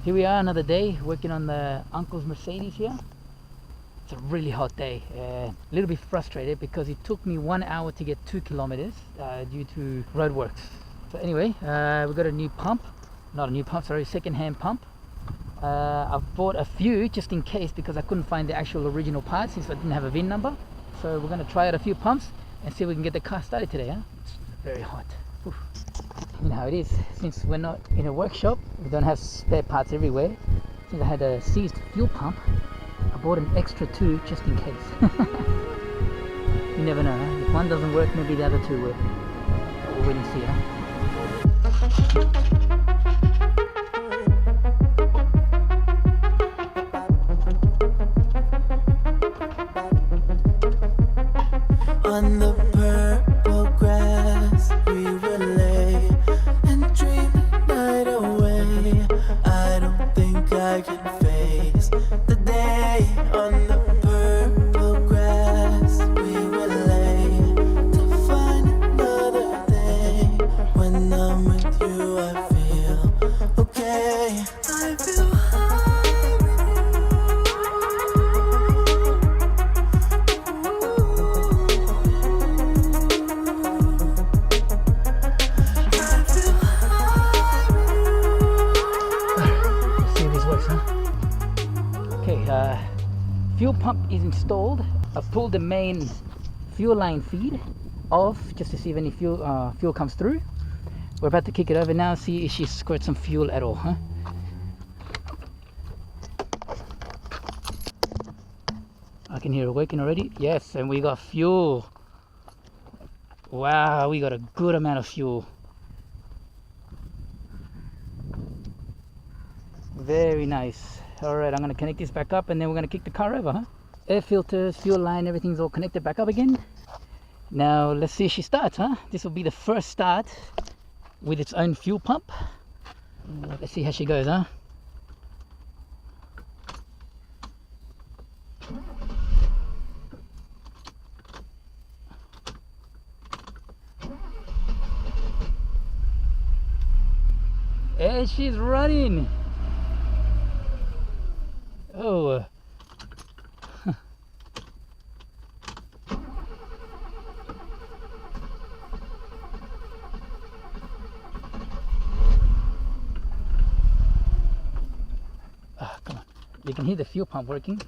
Here we are, another day working on the uncle's Mercedes here. It's a really hot day. A little bit frustrated because it took me 1 hour to get 2 kilometers due to roadworks. So anyway, we got a new pump, not a new pump, sorry, second-hand pump. I've bought a few just in case because I couldn't find the actual original part since I didn't have a VIN number. So we're going to try out a few pumps and see if we can get the car started today. Huh? It's very hot. Oof. You know how it is, since we're not in a workshop, we don't have spare parts everywhere. Since I had a seized fuel pump, I bought an extra 2 just in case. You never know, huh? If one doesn't work, maybe the other 2 will. We'll wait and see, huh? On the purple grass we will lay and dream the night away. I don't think I can face the day. On the purple grass we will lay to find another day. When I'm with you I feel okay. I feel fuel pump is installed. I pulled the main fuel line feed off just to see if any fuel comes through. We're about to kick it over now, see if she squirts some fuel at all, huh? I can hear her working already. Yes, and we got fuel. Wow, we got a good amount of fuel. Very nice. Alright, I'm going to connect this back up and then we're going to kick the car over, huh? Air filters, fuel line, everything's all connected back up again. Now let's see if she starts, huh? This will be the first start with its own fuel pump. Let's see how she goes, huh? And she's running. Oh, come on. You can hear the fuel pump working.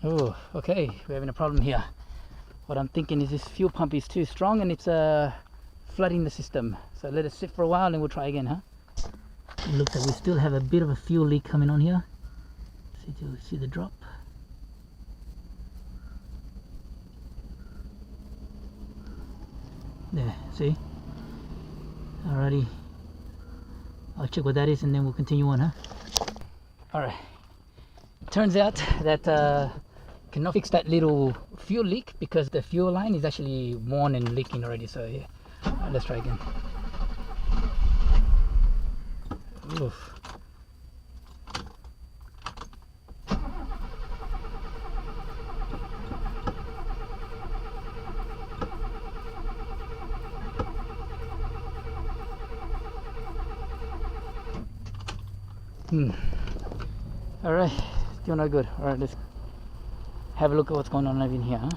Oh, okay, we're having a problem here. What I'm thinking is this fuel pump is too strong and it's flooding the system. So let it sit for a while and we'll try again, huh? It looks like we still have a bit of a fuel leak coming on here. See the drop? There, see? Alrighty. I'll check what that is and then we'll continue on, huh? Alright. Turns out that cannot fix that little fuel leak because the fuel line is actually worn and leaking already. So yeah, let's try again. Oof. All right, still not good. All right, let's have a look at what's going on over in here, huh?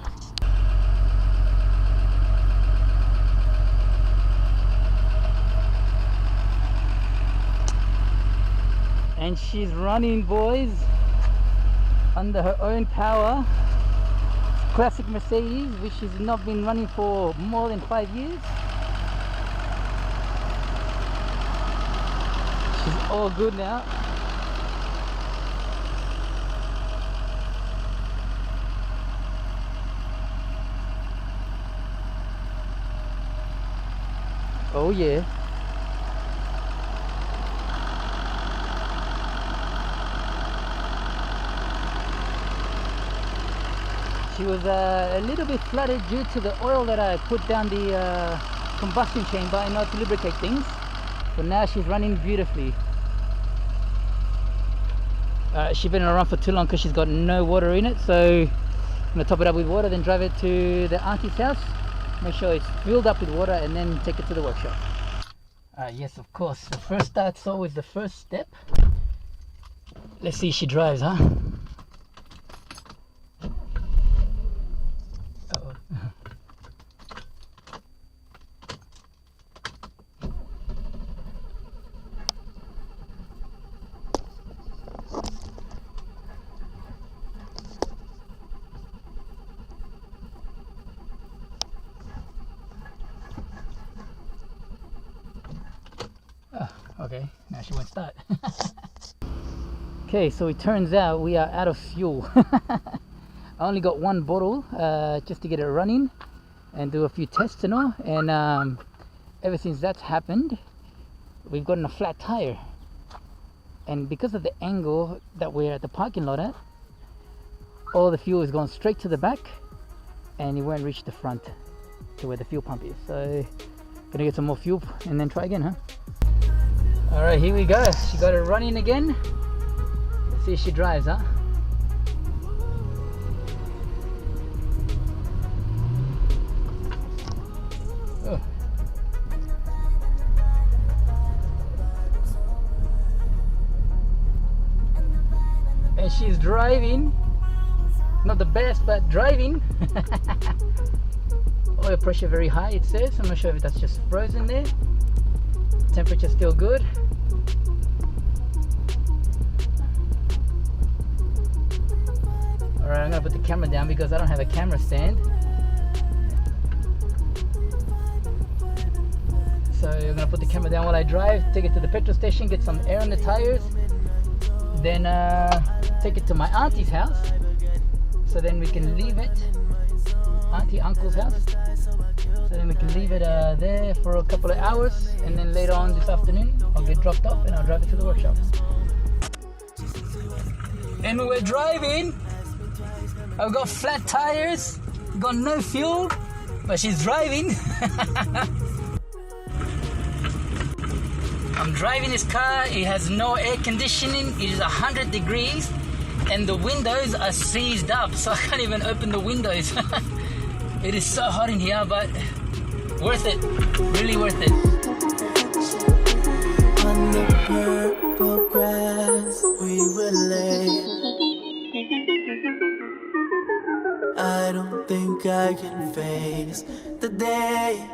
And she's running, boys, under her own power. Classic Mercedes, which has not been running for more than 5 years. She's all good now. Oh yeah. She was a little bit flooded due to the oil that I put down the combustion chamber and not to lubricate things. But now she's running beautifully. She's been around for too long because she's got no water in it, so I'm going to top it up with water, then drive it to the auntie's house, make sure it's filled up with water, and then take it to the workshop. Yes, of course, the first start's always the first step. Let's see if she drives, huh? Uh-oh. Okay, now she won't start. Okay, so it turns out we are out of fuel. I only got one bottle just to get it running and do a few tests and all, and ever since that's happened we've gotten a flat tire, and because of the angle that we're at the parking lot at, all the fuel is going straight to the back and it won't reach the front to where the fuel pump is. So gonna get some more fuel and then try again, huh? Alright, here we go. She got it running again. Let's see if she drives, huh? Oh. And she's driving. Not the best, but driving. Oil pressure very high, it says. I'm not sure if that's just frozen there. Temperature still good. Alright, I'm gonna put the camera down because I don't have a camera stand. So I'm gonna put the camera down while I drive, take it to the petrol station, get some air on the tires, then take it to my auntie's house, so then we can leave it, uncle's house, so then we can leave it there for a couple of hours, and then later on this afternoon I'll get dropped off and I'll drive it to the workshop. And we're driving. I've got flat tires, got no fuel, but she's driving. I'm driving this car, it has no air conditioning, it is 100 degrees, and the windows are seized up, so I can't even open the windows. It is so hot in here, but worth it, really worth it. On the purple grass we will lay. I don't think I can face the day